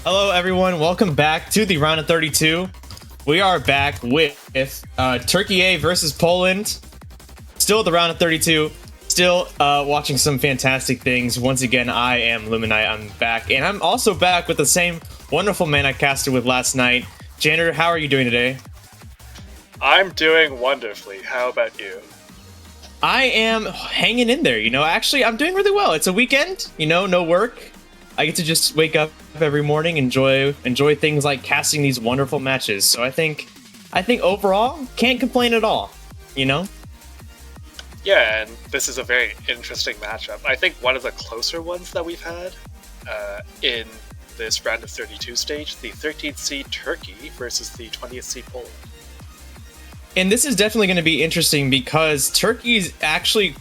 Hello, everyone. Welcome back to the round of 32. We are back with Turkey A versus Poland. Still at the round of 32. Still watching some fantastic things. Once again, I am Luminite. I'm back. And I'm also back with the same wonderful man I casted with last night. Janitor, how are you doing today? I'm doing wonderfully. How about you? I am hanging in there, Actually, I'm doing really well. It's a weekend, no work. I get to just wake up every morning, enjoy things like casting these wonderful matches. So I think overall, can't complain at all, Yeah, and this is a very interesting matchup. I think one of the closer ones that we've had in this round of 32 stage, the 13th seed Turkey versus the 20th seed Poland. And this is definitely going to be interesting because Turkey's actually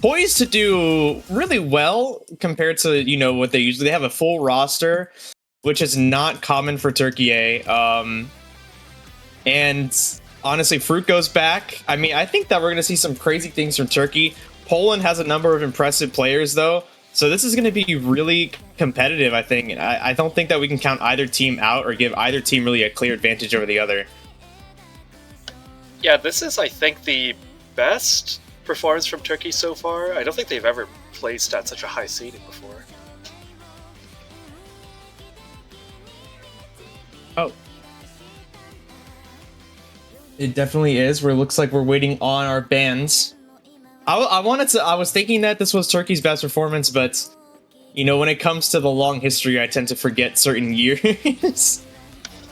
poised to do really well compared to, what they have a full roster, which is not common for Turkey A. And honestly, Fruit goes back. I mean, I think that we're going to see some crazy things from Turkey. Poland has a number of impressive players, though. So this is going to be really competitive, I think. I don't think that we can count either team out or give either team really a clear advantage over the other. Yeah, this is, I think, the best performance from Turkey so far. I don't think they've ever placed at such a high seeding before. Oh. It definitely is. Where it looks like we're waiting on our bands. I was thinking that this was Turkey's best performance, but when it comes to the long history, I tend to forget certain years.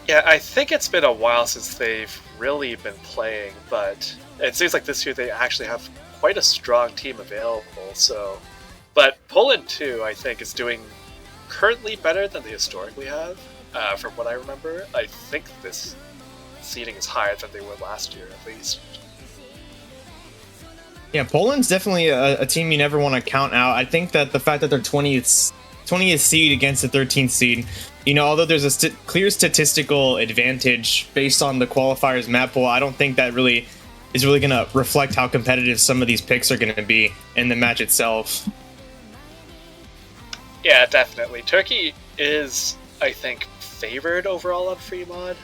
Yeah, I think it's been a while since they've really been playing, but it seems like this year they actually have quite a strong team available. So, but Poland too, I think, is doing currently better than they historically have. From what I remember, I think this seeding is higher than they were last year, at least. Yeah, Poland's definitely a team you never want to count out. I think that the fact that they're 20th seed against the 13th seed, although there's a clear statistical advantage based on the qualifiers map pool, I don't think that is really going to reflect how competitive some of these picks are going to be in the match itself. Yeah, definitely. Turkey is, I think, favored overall on free mod.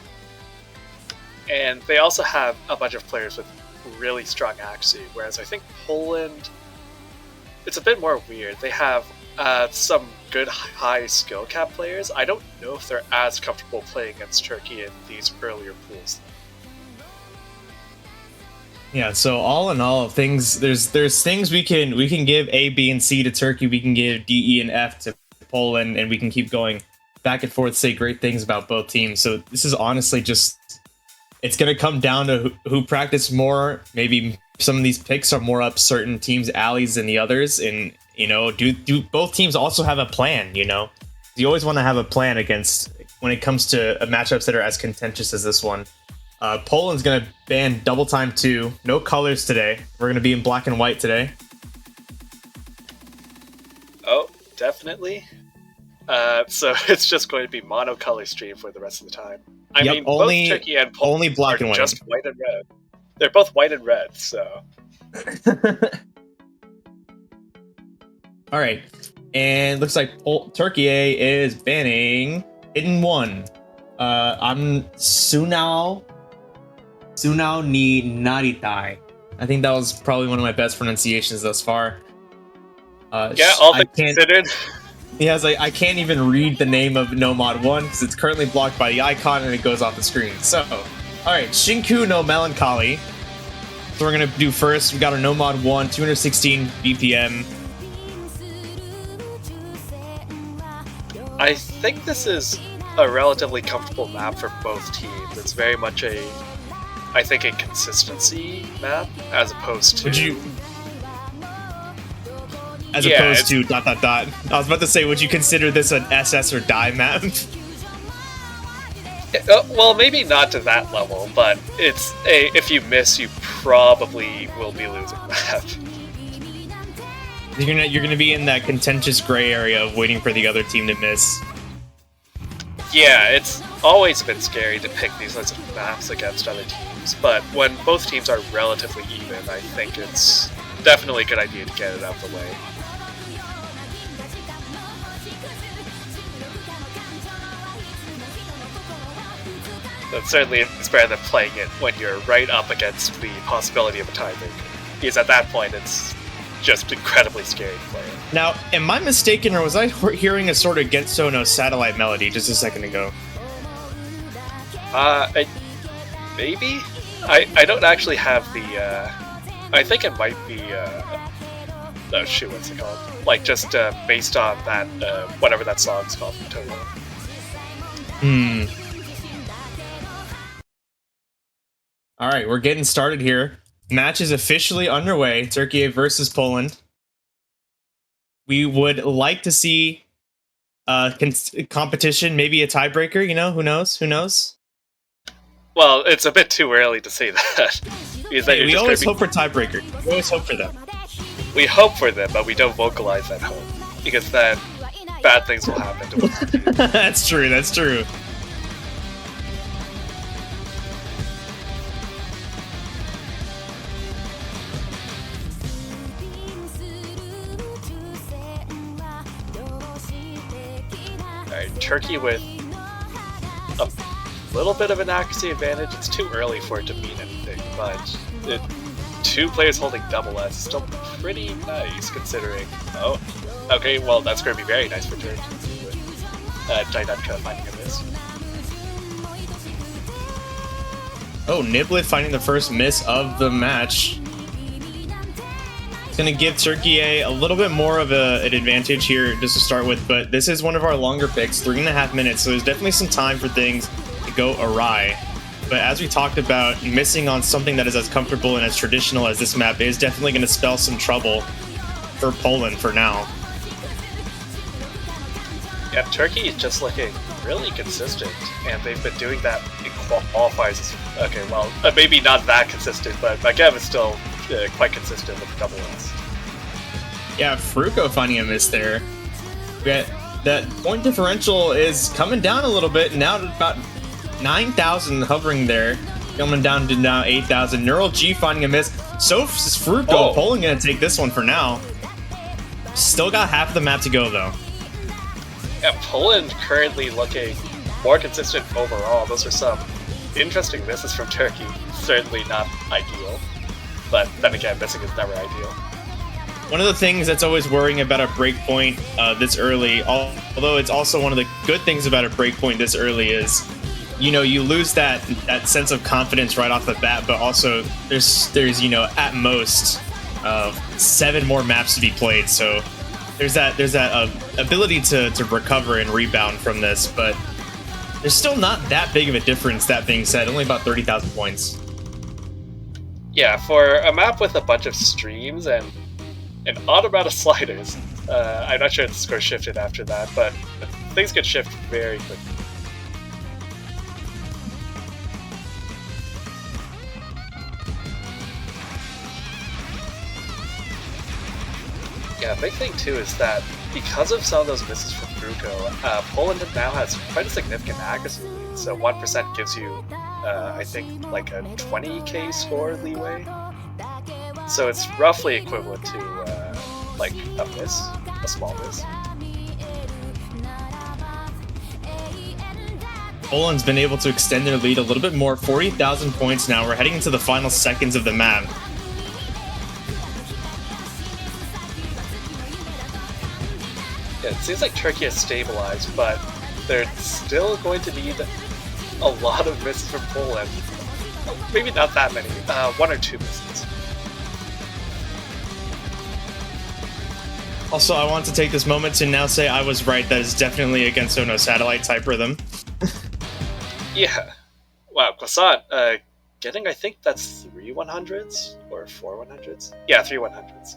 And they also have a bunch of players with really strong accuracy, whereas I think Poland, it's a bit more weird. They have some good high skill cap players. I don't know if they're as comfortable playing against Turkey in these earlier pools. Yeah, so all in all, there's things we can give A, B, and C to Turkey. We can give D, E, and F to Poland, and we can keep going back and forth, say great things about both teams. So this is honestly just, it's going to come down to who practice more. Maybe some of these picks are more up certain teams' alleys than the others, and do both teams also have a plan? You always want to have a plan when it comes to matchups that are as contentious as this one. Poland's going to ban Double Time 2. No colors today. We're going to be in black and white today. Oh, definitely. So it's just going to be monocolor stream for the rest of the time. I mean, both Turkey and Poland only black and white. Just white and red. They're both white and red, so... Alright. And looks like Turkey A is banning Hidden One. I'm Sunao ni Naritai. I think that was probably one of my best pronunciations thus far. Yeah, all things considered. Yeah, I can't even read the name of Nomad 1 because it's currently blocked by the icon and it goes off the screen. So, alright, Shinku no Melancholy. So we're gonna do first. We got our Nomad 1, 216 BPM. I think this is a relatively comfortable map for both teams. It's very much a consistency map as opposed to... opposed to ... I was about to say, would you consider this an SS or die map? Well, maybe not to that level, but if you miss, you probably will be losing map. You're gonna be in that contentious gray area of waiting for the other team to miss. Yeah, it's always been scary to pick these sorts of maps against other teams, but when both teams are relatively even, I think it's definitely a good idea to get it out of the way. But certainly it's better than playing it when you're right up against the possibility of a tiebreaker. Because at that point, it's just incredibly scary to play it. Now, am I mistaken, or was I hearing a sort of Gensono satellite melody just a second ago? Maybe? I don't actually have the, I think it might be, oh shoot, what's it called? Like, just, based on that, whatever that song's called from Taiko. Alright, we're getting started here. Match is officially underway. Turkey versus Poland. We would like to see competition, maybe a tiebreaker, you know? Who knows? Who knows? Well, it's a bit too early to say that. Hey, we always hope for tiebreaker. We always hope for them. We hope for them, but we don't vocalize that hope. Because then bad things will happen to us. That's true, that's true. Alright, Turkey with a little bit of an accuracy advantage. It's too early for it to mean anything, but two players holding double S is still pretty nice considering. Oh, okay, well that's going to be very nice for Turkey with Jaidatka finding a miss. Oh, Knibblet finding the first miss of the match. It's going to give Turkey a little bit more of an advantage here just to start with, but this is one of our longer picks, 3.5 minutes, so there's definitely some time for things to go awry. But as we talked about, missing on something that is as comfortable and as traditional as this map is definitely going to spell some trouble for Poland for now. Yeah, Turkey is just looking really consistent, and they've been doing that in qualifiers. Okay, well, maybe not that consistent, but Magev is still quite consistent with the double S. Yeah, Fruko finding a miss there. That point differential is coming down a little bit, now to about 9,000 hovering there, coming down to now 8,000. Neural G finding a miss. So is Fruko. Oh. Poland gonna take this one for now. Still got half of the map to go though. Yeah, Poland currently looking more consistent overall. Those are some interesting misses from Turkey. Certainly not ideal, but then again, missing is never ideal. One of the things that's always worrying about a breakpoint this early, although it's also one of the good things about a breakpoint this early is, you know, you lose that sense of confidence right off the bat, but also there's you know, at most 7 more maps to be played, so there's that ability to recover and rebound from this, but there's still not that big of a difference. That being said, only about 30,000 points. Yeah, for a map with a bunch of streams and an odd amount of sliders, I'm not sure if the score shifted after that, but things could shift very quickly. Yeah, big thing too is that because of some of those misses from Fruko, Poland now has quite a significant accuracy lead. So 1% gives you, I think, like a 20k score leeway. So it's roughly equivalent to like a miss, a small miss. Poland's been able to extend their lead a little bit more, 40,000 points now. We're heading into the final seconds of the map. Yeah, it seems like Turkey has stabilized, but they're still going to need a lot of misses from Poland. Maybe not that many, 1 or 2 misses. Also, I want to take this moment to now say I was right. That is definitely a Gensono satellite type rhythm. Yeah. Wow, Croissant, getting, I think that's 3 100s? Or 4 100s? Yeah, 3 100s.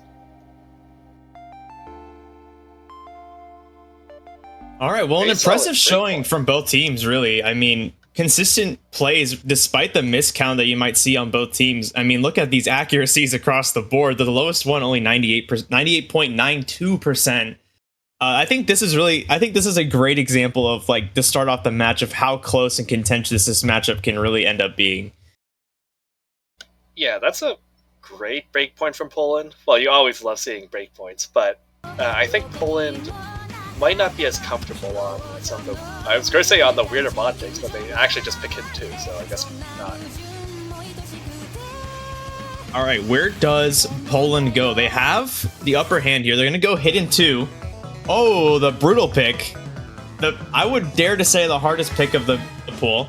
All right, well, an Pretty impressive solid showing breakpoint from both teams, really. I mean, consistent plays despite the miscount that you might see on both teams. I mean, look at these accuracies across the board. The lowest one only 98.92%. I think this is a great example of, like, to start off the match of how close and contentious this matchup can really end up being. Yeah, that's a great breakpoint from Poland. Well, you always love seeing breakpoints, but I think Poland might not be as comfortable on some of the... I was going to say on the weirder mod things, but they actually just pick hidden 2, so I guess not. All right, where does Poland go? They have the upper hand here. They're going to go hidden 2. Oh, the brutal pick. I would dare to say the hardest pick of the pool.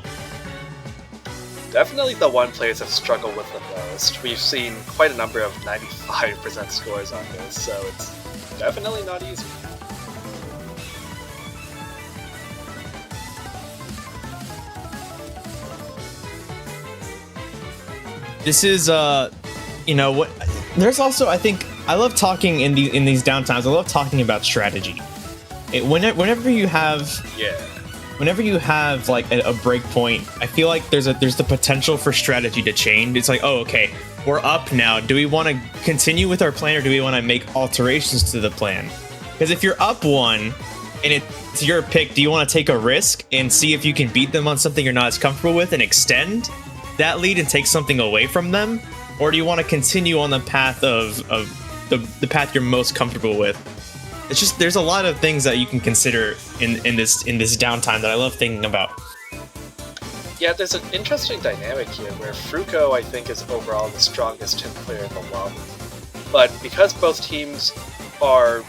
Definitely the one players have struggled with the most. We've seen quite a number of 95% scores on this, so it's definitely not easy. This is, you know what? There's also, I think, I love talking in these downtimes. I love talking about strategy. Whenever you have, whenever you have like a break point, I feel like there's the potential for strategy to change. It's like, oh, okay, we're up now. Do we want to continue with our plan, or do we want to make alterations to the plan? Because if you're up 1 and it's your pick, do you want to take a risk and see if you can beat them on something you're not as comfortable with and extend that lead and take something away from them, or do you want to continue on the path of the path you're most comfortable with? It's just, there's a lot of things that you can consider in this downtime that I love thinking about. Yeah, there's an interesting dynamic here where Fruko, I think, is overall the strongest Tim player in the lobby. But because both teams are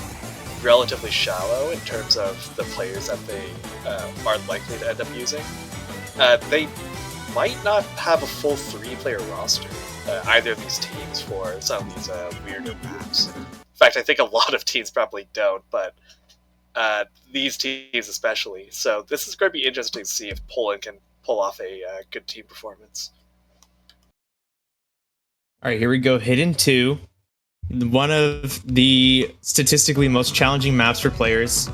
relatively shallow in terms of the players that they are likely to end up using, they might not have a full 3-player roster, either of these teams, for some of these weirder maps. In fact, I think a lot of teams probably don't, but these teams especially. So this is going to be interesting to see if Poland can pull off a good team performance. All right, here we go. Hidden 2. One of the statistically most challenging maps for players.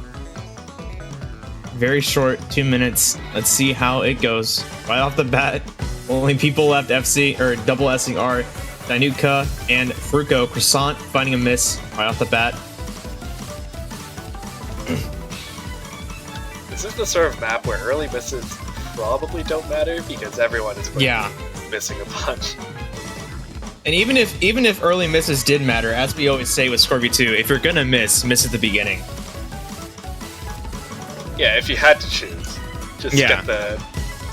Very short, 2 minutes. Let's see how it goes. Right off the bat, only people left FC or double S'ing are Danuka and Fruko. Croissant finding a miss right off the bat. This is the sort of map where early misses probably don't matter because everyone is going to be missing a bunch. And even if early misses did matter, as we always say with SKRIS-MI, if you're gonna miss at the beginning. Yeah, if you had to choose, just get the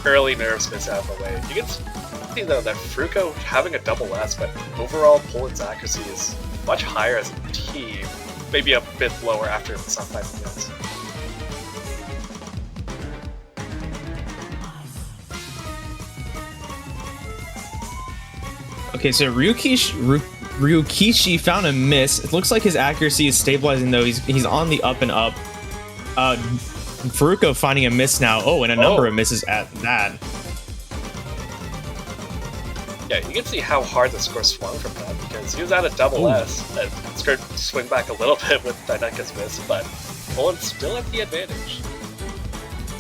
early nerves miss out of the way. You can see though that Fruko having a double S, but overall Poland's accuracy is much higher as a team, maybe a bit lower after the sometime begins. Okay, so Ryukishi found a miss. It looks like his accuracy is stabilizing though. He's on the up and up. Fruko finding a miss now. Oh, and a number of misses at that. Yeah, you can see how hard the score swung from that because he was at a double S. And it's going to swing back a little bit with Danuka's miss, but Poland's still at the advantage.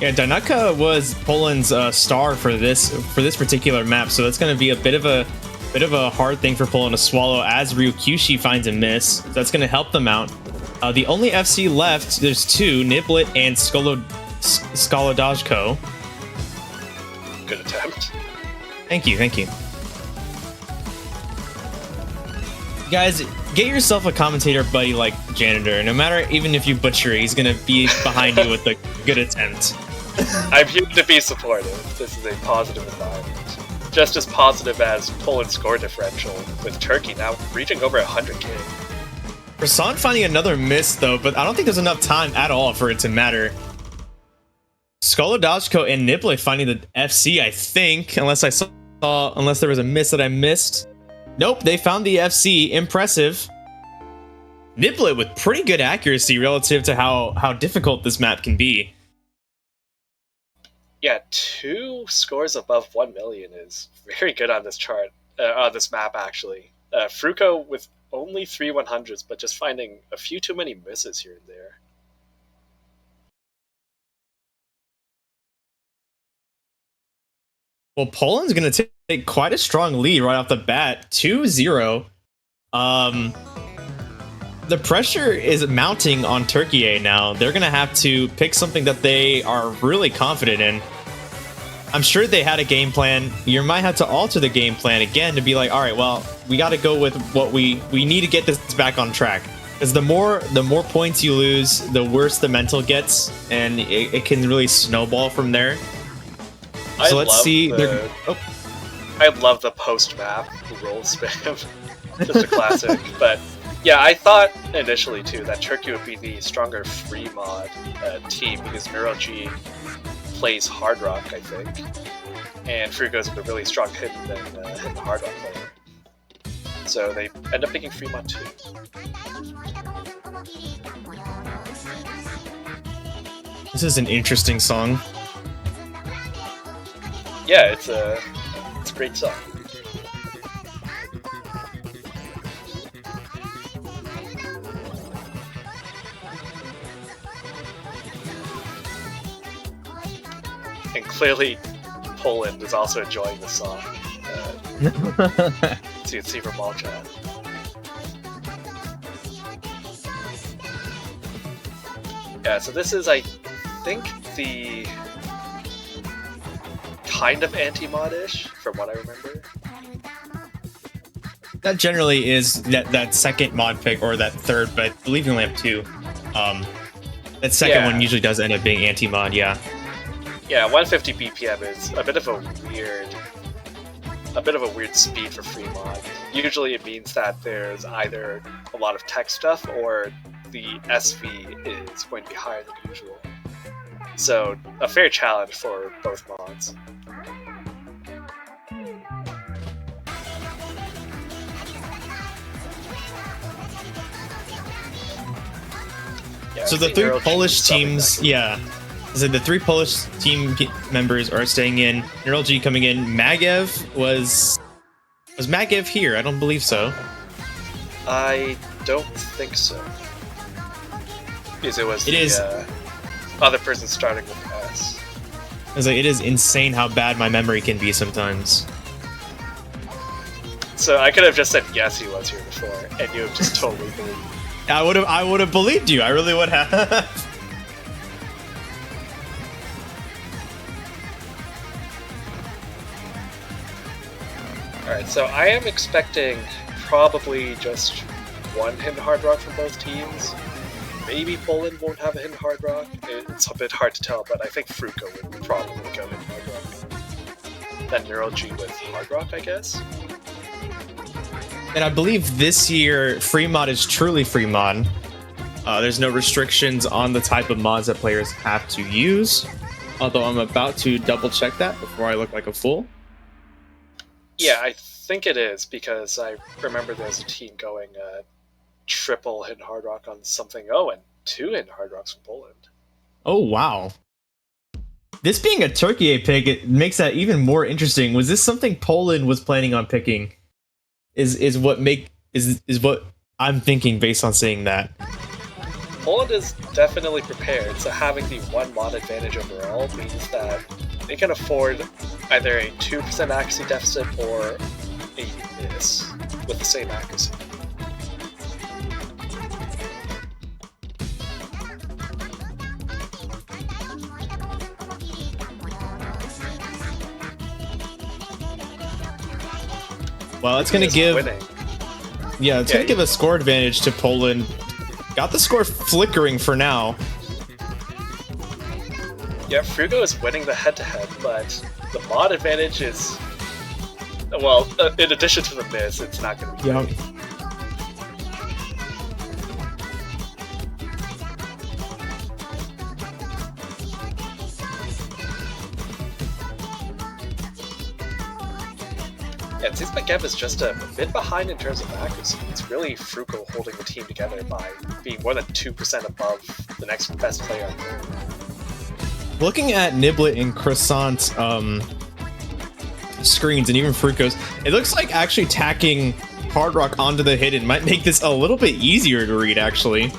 Yeah, Danuka was Poland's star for this particular map, so it's going to be a bit of a hard thing for Poland to swallow as Ryukishi finds a miss. So that's going to help them out. The only FC left, there's 2, Knibblet and Skolodajko. Good attempt. Thank you. Guys, get yourself a commentator buddy like Janitor. No matter, even if you butcher it, he's going to be behind you with a good attempt. I'm here to be supportive. This is a positive environment. Just as positive as Poland's score differential, with Turkey now reaching over 100k. Croissant finding another miss, though, but I don't think there's enough time at all for it to matter. Skolodajko and Knibblet finding the FC, I think, unless there was a miss that I missed. Nope, they found the FC. Impressive. Knibblet with pretty good accuracy relative to how difficult this map can be. Yeah, 2 scores above 1 million is very good on this chart, on this map, actually. Fruko with only 3 100s, but just finding a few too many misses here and there. Well, Poland's going to take quite a strong lead right off the bat, 2-0. The pressure is mounting on Turkey now. They're going to have to pick something that they are really confident in. I'm sure they had a game plan. You might have to alter the game plan again to be like, all right, well, we got to go with what we need to get this back on track. Because the more points you lose, the worse the mental gets, and it can really snowball from there. So let's see. I love the post-map roll spam. Just a classic. But yeah, I thought initially too that Turkey would be the stronger free mod team because NeuroG plays hard rock, I think, and Frugo's a really strong hidden hard rock player. So they end up picking free mod too. This is an interesting song. Yeah, it's a great song. And clearly, Poland is also enjoying the song. So you can see from all chat. Yeah, so this is, I think, the kind of anti-mod-ish, from what I remember. That generally is that second mod pick, or that third, but I believe you only have two. That second one usually does end up being anti-mod, yeah. Yeah, 150 BPM is a bit of a weird speed for free mod. Usually it means that there's either a lot of tech stuff or the SV is going to be higher than usual. So a fair challenge for both mods. Yeah, so the three Polish teams, so the three Polish team members are staying in. NeuroG coming in. Magev was Magev here? I don't believe so. I don't think so. Because it was other person starting with S. I was like, it is insane how bad my memory can be sometimes. So I could have just said yes, he was here before, and you have just totally believed. I would have believed you. I really would have. Alright, so I am expecting probably just one hidden hard rock from both teams. Maybe Poland won't have a hidden hard rock. It's a bit hard to tell, but I think Fruko would probably go hidden hard rock. Then NeuroG with hard rock, I guess. And I believe this year, free mod is truly free mod. There's no restrictions on the type of mods that players have to use. Although I'm about to double check that before I look like a fool. Yeah, I think it is, because I remember there's a team going triple hidden hard rock on something. Oh, and 2 hidden hard rocks from Poland. Oh, wow. This being a Turkey pick, it makes that even more interesting. Was this something Poland was planning on picking? Is what I'm thinking based on saying that. Poland is definitely prepared, so having the 1 mod advantage overall means that they can afford either a 2% accuracy deficit or a miss with the same accuracy. Well, it's going to give... winning. Yeah, it's going to give a score advantage to Poland. Got the score flickering for now. Yeah, Frugo is winning the head-to-head, but the mod advantage is... Well, in addition to the miss, it's not going to be great. Yeah, it seems like Gev is just a bit behind in terms of accuracy. It's really Fruko holding the team together by being more than 2% above the next best player on board. Looking at Knibblet and Croissant's screens, and even Fruko's, it looks like actually tacking Hard Rock onto the hidden might make this a little bit easier to read, actually.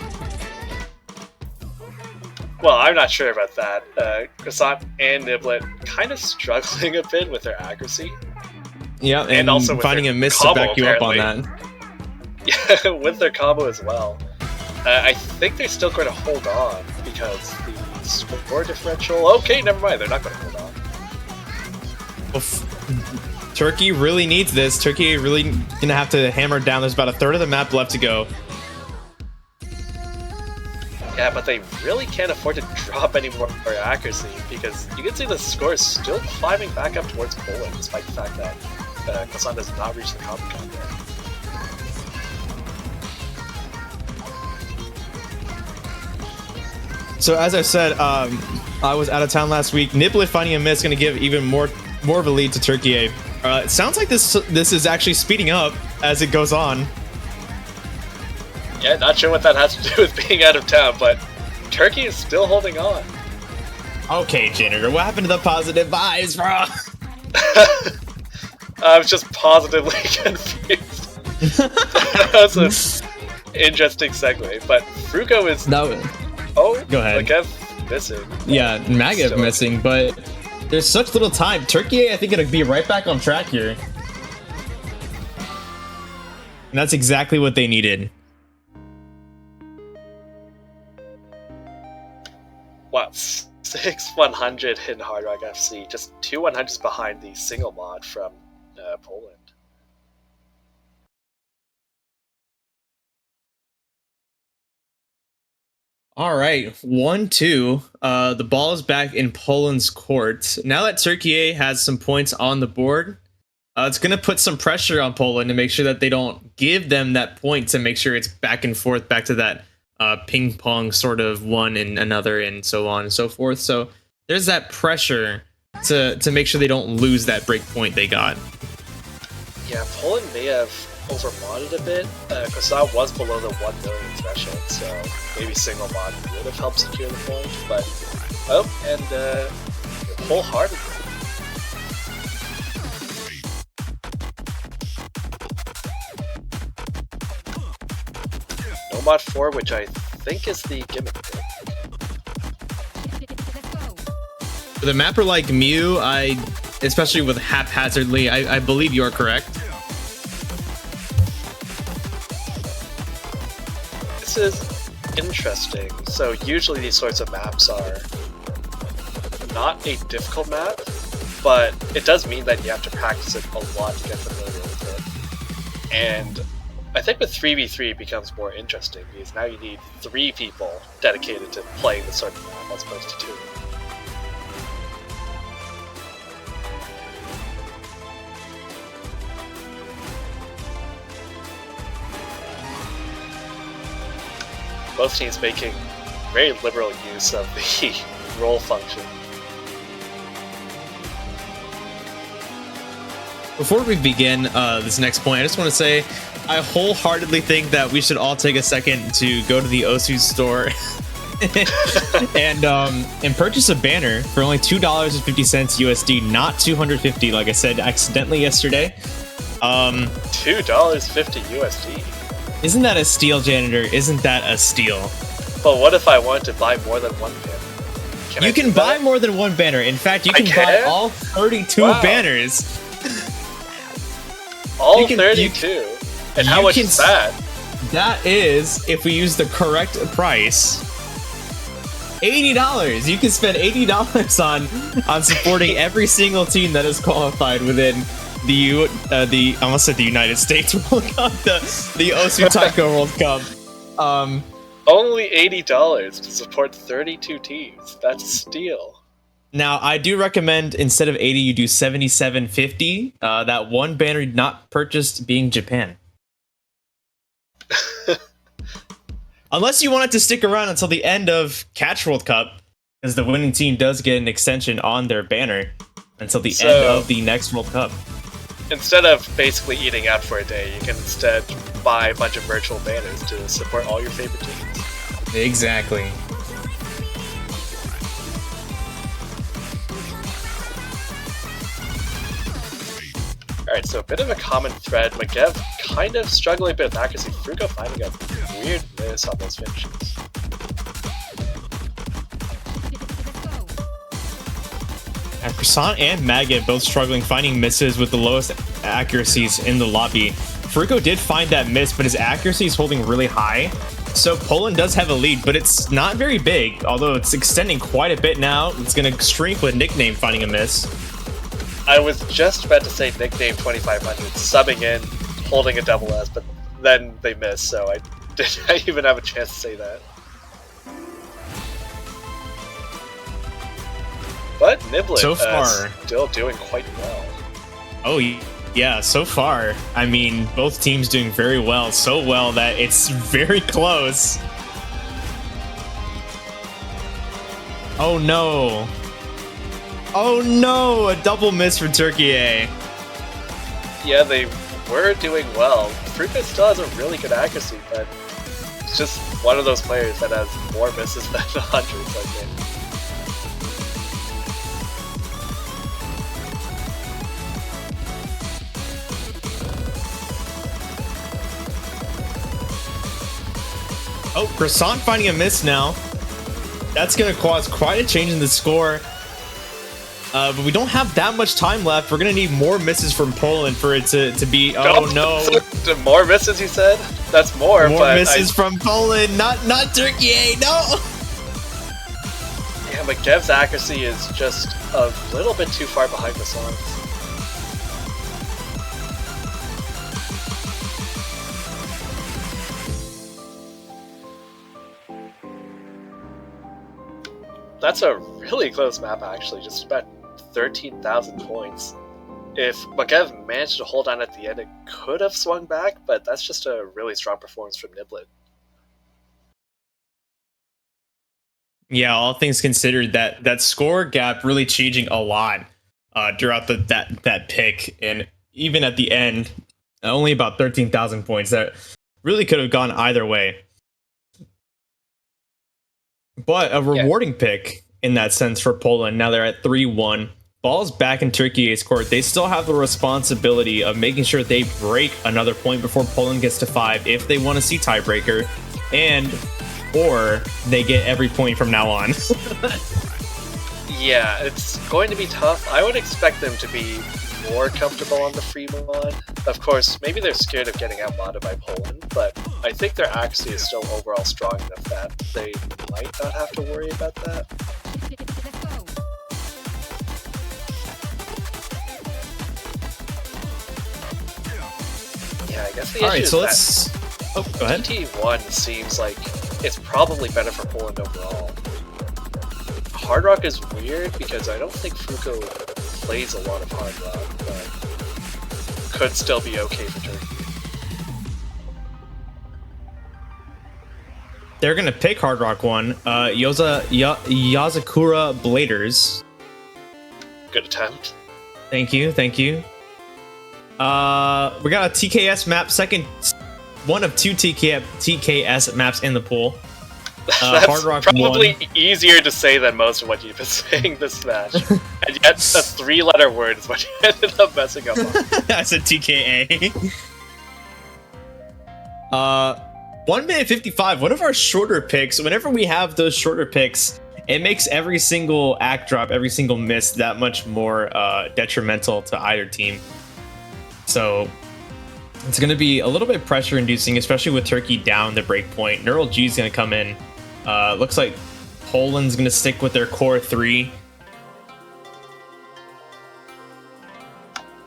Well, I'm not sure about that. Croissant and Knibblet kind of struggling a bit with their accuracy. Yeah, and also finding a miss to back you up on that. Yeah, with their combo as well. I think they're still going to hold on because the score differential... Okay, never mind, they're not going to hold on. Well, Turkey really needs this. Turkey really going to have to hammer down. There's about a third of the map left to go. Yeah, but they really can't afford to drop any more accuracy because you can see the score is still climbing back up towards Poland despite the fact that Kasan does not reach the copy count yet. So as I said, I was out of town last week. Knibblet finding a miss going to give even more of a lead to Turkey. It sounds like this is actually speeding up as it goes on. Yeah, not sure what that has to do with being out of town, but Turkey is still holding on. Okay, Janitor, what happened to the positive vibes, bro? I was just positively confused. That was an interesting segue, but Fruko is... No. Oh, go ahead. Magev missing. Yeah, Magev missing, but there's such little time. Turkey, I think, gonna be right back on track here. And that's exactly what they needed. What, 6 100 in Hard Rock FC, just 2 100s behind the single mod from Poland. All right, 1-2. The ball is back in Poland's court. Now that Turkey has some points on the board, it's going to put some pressure on Poland to make sure that they don't give them that point to make sure it's back and forth, back to that ping pong sort of one and another and so on and so forth. So there's that pressure to make sure they don't lose that break point they got. Yeah, Poland may have overmodded a bit, because that was below the 1 million threshold, so maybe single mod would have helped secure the point, but wholeheartedly. No mod 4, which I think is the gimmick pick. For the mapper like Mew, especially with haphazardly, I believe you are correct. This is interesting. So usually these sorts of maps are not a difficult map, but it does mean that you have to practice it a lot to get familiar with it. And I think with 3v3 it becomes more interesting because now you need 3 people dedicated to playing this sort of map as opposed to 2. Both teams making very liberal use of the roll function. Before we begin this next point, I just want to say I wholeheartedly think that we should all take a second to go to the Osu store and purchase a banner for only $2.50 USD, not $250 like I said accidentally yesterday. $2.50 USD. Isn't that a steal, Janitor? Isn't that a steal? But what if I wanted to buy more than one banner? You can buy more than one banner. In fact, you can buy all 32 banners. All 32? And how much is that? That is, if we use the correct price, $80. You can spend $80 on supporting every single team that is qualified within the I almost said the United States World Cup, the Osu Taiko World Cup. Only $80 to support 32 teams. That's a steal. Now, I do recommend instead of 80, you do 77.50. That one banner not purchased being Japan. Unless you want it to stick around until the end of Catch World Cup, because the winning team does get an extension on their banner until the end of the next World Cup. Instead of basically eating out for a day, you can instead buy a bunch of virtual banners to support all your favorite teams. Exactly. Alright, so a bit of a common thread. Magev kind of struggling a bit with accuracy. Fruko finding a weird miss on those finishes. And Croissant and Maggot both struggling, finding misses with the lowest accuracies in the lobby. Fruko did find that miss, but his accuracy is holding really high. So Poland does have a lead, but it's not very big, although it's extending quite a bit now. It's going to streak with Nickname finding a miss. I was just about to say Nickname 2500, subbing in, holding a double S, but then they missed, so I didn't even have a chance to say that. But Knibblet So far, still doing quite well. oh yeah, so far, I mean, both teams doing very well, so well that it's very close. Oh no. Oh no, a double miss for Turkey A. Yeah, they were doing well. Fruka still has a really good accuracy, but it's just one of those players that has more misses than hundreds, I think. Oh, Croissant finding a miss now. That's going to cause quite a change in the score. But we don't have that much time left. We're going to need more misses from Poland for it to be... Oh, no. More misses, you said? That's more, More misses from Poland, not Turkey A, no! Yeah, Magev's accuracy is just a little bit too far behind the songs. That's a really close map, actually. Just about 13,000 points. If Magev managed to hold on at the end, it could have swung back, but that's just a really strong performance from Knibblet. Yeah, all things considered, that score gap really changing a lot throughout that pick, and even at the end, only about 13,000 points. That really could have gone either way. But a rewarding pick in that sense for Poland. Now they're at 3-1. Ball's back in Turkey A's court. They still have the responsibility of making sure they break another point before Poland gets to 5 if they want to see tiebreaker, or they get every point from now on. Yeah, it's going to be tough. I would expect them to be more comfortable on the free mod. Of course, maybe they're scared of getting outmodded by Poland, but I think their accuracy is still overall strong enough that they might not have to worry about that. Yeah, I guess the issue is that Oh, go ahead. TT1 seems like it's probably better for Poland overall. Hard Rock is weird because I don't think Fuko plays a lot of Hard Rock, but could still be okay for Turkey. They're gonna pick Hard Rock 1. Yazakura Bladers. Good attempt. Thank you. We got a TKS map, one of 2 TKS maps in the pool. That's Hard Rock probably 1. easier to say than most of what you've been saying this match. And yet, a 3-letter word is what you ended up messing up on. That's a TKA. 1 minute 55. One of our shorter picks. Whenever we have those shorter picks, it makes every single act drop, every single miss that much more detrimental to either team. So it's going to be a little bit pressure inducing, especially with Turkey down the break point. Neural G is going to come in. Looks like Poland's going to stick with their core 3.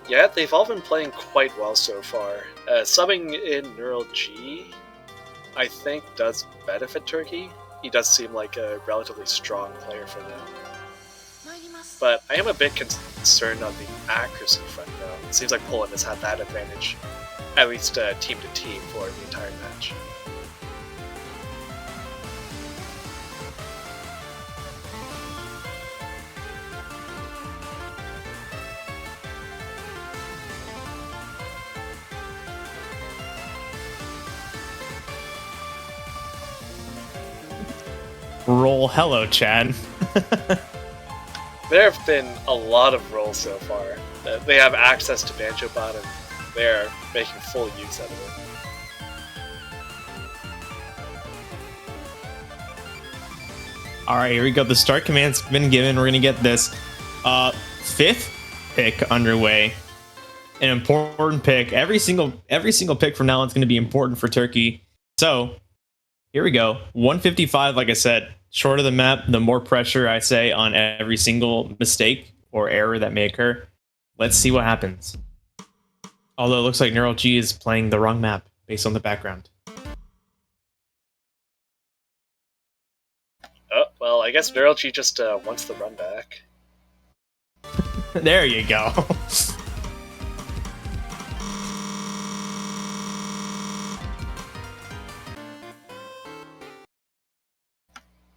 Yeah, they've all been playing quite well so far. Subbing in Neural G, I think, does benefit Turkey. He does seem like a relatively strong player for them. But I am a bit concerned on the accuracy front, though. It seems like Poland has had that advantage, at least team to team, for the entire match. Roll hello, Chad. There have been a lot of roles so far. They have access to Banjo Bot, and they're making full use out of it. All right, here we go. The start command's been given. We're gonna get this 5th pick underway. An important pick. Every single pick from now on is going to be important for Turkey. So here we go. 155. Like I said, shorter the map, the more pressure I say on every single mistake or error that may occur. Let's see what happens. Although it looks like Neural G is playing the wrong map based on the background. Oh, well, I guess Neural G just wants the run back. There you go.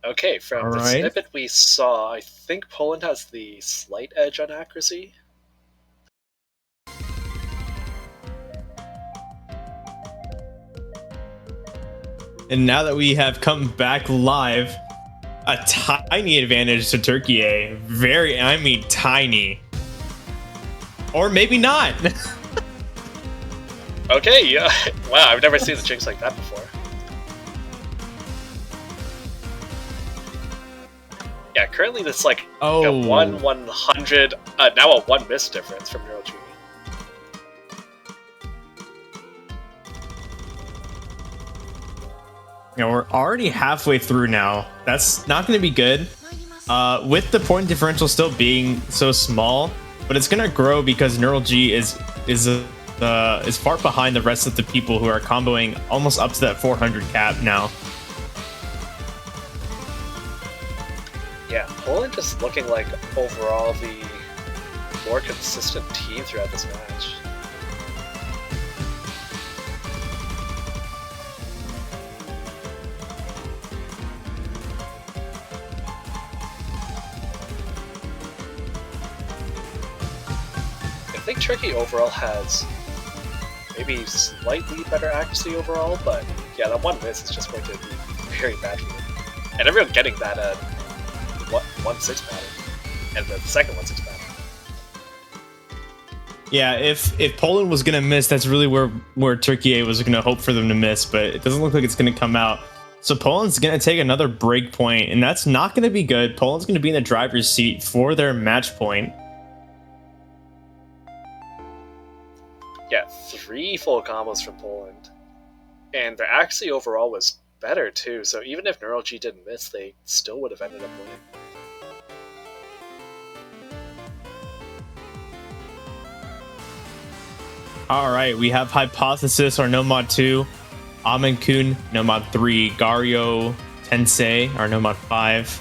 Okay, from All the right. snippet we saw, I think Poland has the slight edge on accuracy. And now that we have come back live, a tiny advantage to Turkey. Very, I mean, tiny. Or maybe not. Okay, yeah. Wow, I've never seen the jinx like that before. Yeah, currently it's like a 1/100, now a 1 miss difference from NeuroG. You know, we're already halfway through now. That's not going to be good. With the point differential still being so small, but it's going to grow because NeuroG is far behind the rest of the people who are comboing almost up to that 400 cap now. Yeah, Poland just looking like overall the more consistent team throughout this match. I think Turkey overall has maybe slightly better accuracy overall, but yeah, that 1 miss is just going to be very bad for them. And everyone getting that 1/6 pattern, and the second 1/6 pattern. Yeah, if Poland was gonna miss, that's really where Turkey was gonna hope for them to miss, but it doesn't look like it's gonna come out. So Poland's gonna take another break point, and that's not gonna be good. Poland's gonna be in the driver's seat for their match point. Yeah, 3 full combos from Poland, and their accuracy overall was better too. So even if NeuroG didn't miss, they still would have ended up winning. All right, we have Hypothesis, our No Mod 2, Amen-kun, No Mod 3, Gario Tensei, our No Mod 5,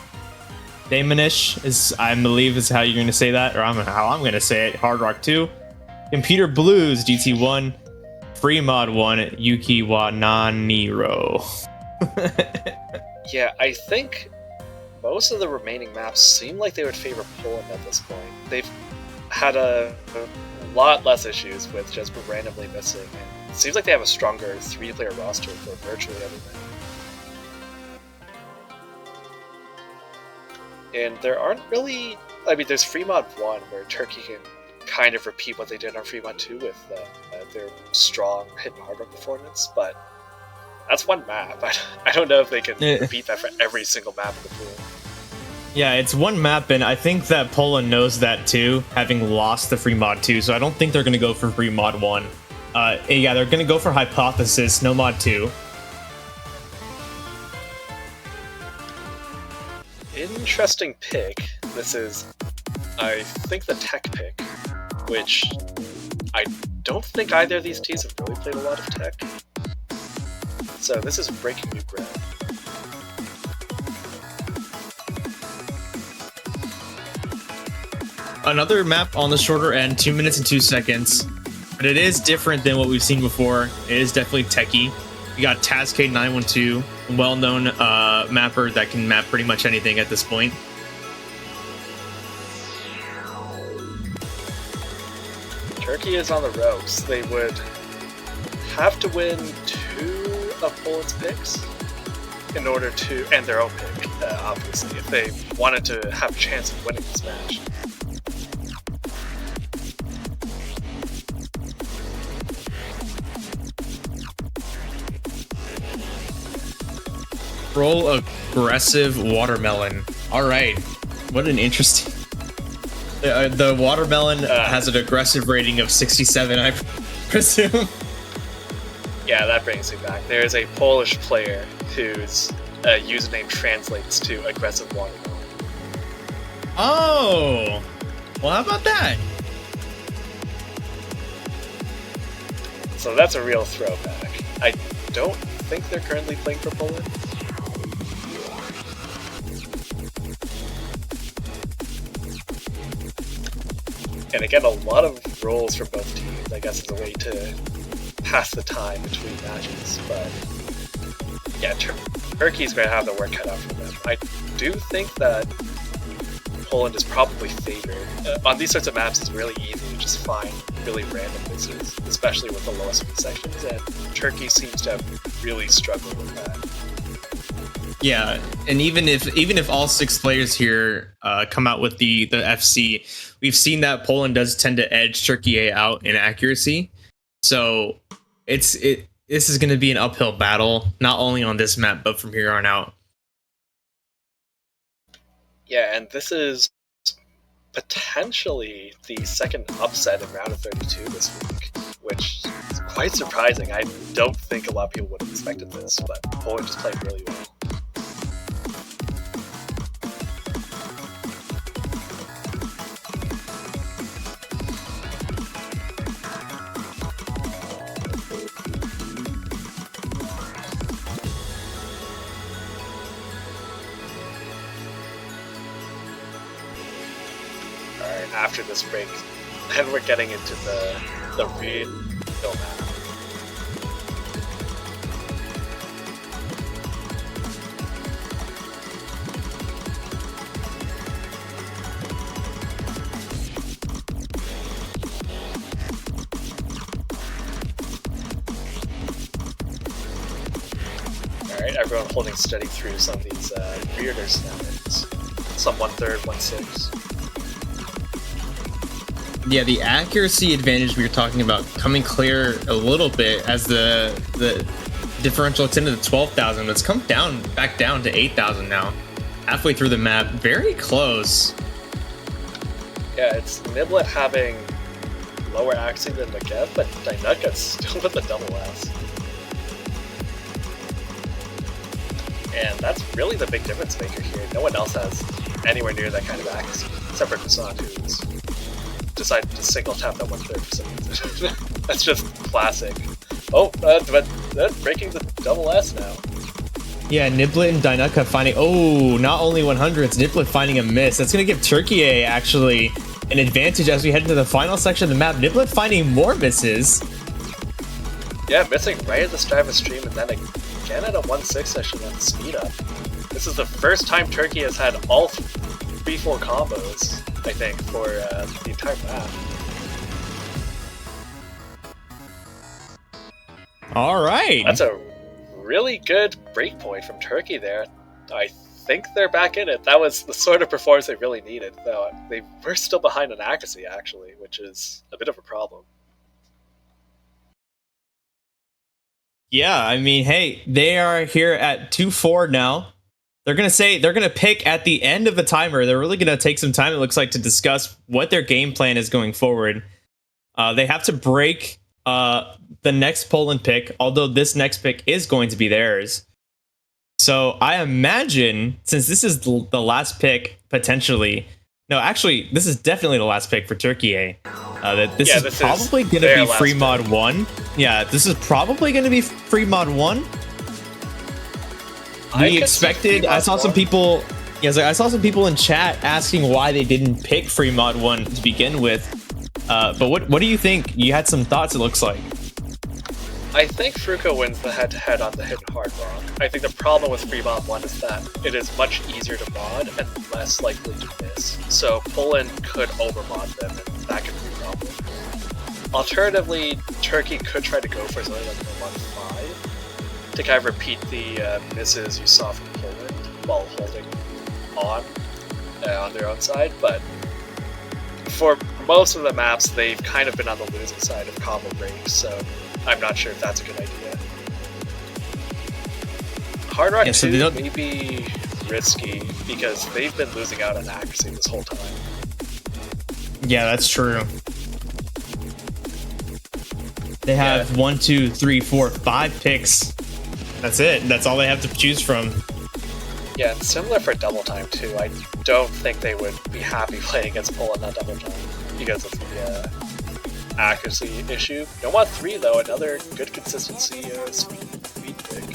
Damonish is, I believe, is how you're going to say that, or how I'm going to say it, Hard Rock 2, Computer Blues, GT1, Free Mod 1, Yuki wa Naniro. Yeah, I think most of the remaining maps seem like they would favor Poland at this point. They've had a lot less issues with just randomly missing, and it seems like they have a stronger 3-player roster for virtually everything. And there aren't really... I mean, there's Free Mod 1, where Turkey can kind of repeat what they did on Free Mod 2 with their strong hidden hard rock performance, but that's one map. I don't know if they can repeat that for every single map in the pool. Yeah, it's one map, and I think that Poland knows that too, having lost the Free Mod 2, so I don't think they're going to go for Free Mod 1. Yeah, they're going to go for Hypothesis, No Mod 2. Interesting pick. This is, I think, the tech pick, which I don't think either of these teams have really played a lot of tech. So this is breaking new ground. Another map on the shorter end, 2 minutes and 2 seconds, but it is different than what we've seen before. It is definitely techie. We got Tazk912, a well-known mapper that can map pretty much anything at this point. Turkey is on the ropes. They would have to win 2 of Poland's picks in order to, and their own pick, obviously, if they wanted to have a chance of winning this match. Roll aggressive watermelon. All right, what an interesting. The watermelon has an aggressive rating of 67, I presume. Yeah, that brings me back. There is a Polish player whose username translates to aggressive watermelon. Oh, well, how about that? So that's a real throwback. I don't think they're currently playing for Poland. And again, a lot of roles for both teams, I guess, is a way to pass the time between matches. But yeah, Turkey's going to have the work cut out for them. I do think that Poland is probably favored. On these sorts of maps, it's really easy to just find really random misses, especially with the low speed sections, and Turkey seems to have really struggled with that. Yeah, and even if all 6 players here come out with the FC, we've seen that Poland does tend to edge Turkey out in accuracy. So this is going to be an uphill battle, not only on this map but from here on out. Yeah, and this is potentially the second upset in round of 32 this week, which is quite surprising. I don't think a lot of people would have expected this, but Poland just played really well. After this break, and we're getting into the real map. Alright, everyone holding steady through some of these weirder snaps. Some 1/3, 1/6. Yeah, the accuracy advantage we were talking about coming clear a little bit as the differential extended to 12,000. It's come back down to 8,000 now. Halfway through the map, very close. Yeah, it's knibblet having lower accuracy than Nagev, but Dynukka's still with the double S. And that's really the big difference maker here. No one else has anywhere near that kind of accuracy, except for Croissant, who's decided to single tap that 1/3 for some reason. That's just classic. Oh, but breaking the double S now. Yeah, knibblet and Dynukka finding, not only 100s, knibblet finding a miss. That's going to give Turkey actually an advantage as we head into the final section of the map. Knibblet finding more misses. Yeah, missing right at the start of the stream, and then again at a 1/6 session at the speed up. This is the first time Turkey has had all 3-4 combos, I think, for the entire map. All right. That's a really good breakpoint from Turkey there. I think they're back in it. That was the sort of performance they really needed, though. They were still behind on accuracy, actually, which is a bit of a problem. Yeah, I mean, hey, they are here at 2-4 now. They're gonna pick at the end of the timer. They're really gonna take some time, it looks like, to discuss what their game plan is going forward. They have to break the next Poland pick, although this next pick is going to be theirs. So I imagine, since this is the last pick, potentially, no, actually, this is definitely the last pick for Turkey. That this is probably going to be free mod 1. Yeah, this is probably going to be free mod 1. We expected. I saw some people. Yes, I saw some people in chat asking why they didn't pick free mod 1 to begin with. But what do you think? You had some thoughts, it looks like. I think Fruko wins the head-to-head on the hidden hard rock. I think the problem with free mod 1 is that it is much easier to mod and less likely to miss. So Poland could overmod them, and that could be a problem. Alternatively, Turkey could try to go for something like a 1-5 to kind of repeat the misses you saw from Poland while holding on their own side, but for most of the maps, they've kind of been on the losing side of combo breaks, so I'm not sure if that's a good idea. Hard Rock 2 may be risky because they've been losing out on accuracy this whole time. Yeah, that's true. They have 1, 2, 3, 4, 5 picks. That's it. That's all they have to choose from. Yeah, and similar for double time too. I don't think they would be happy playing against Poland on double time because of the accuracy issue. No mod 3 though, another good consistency speed pick.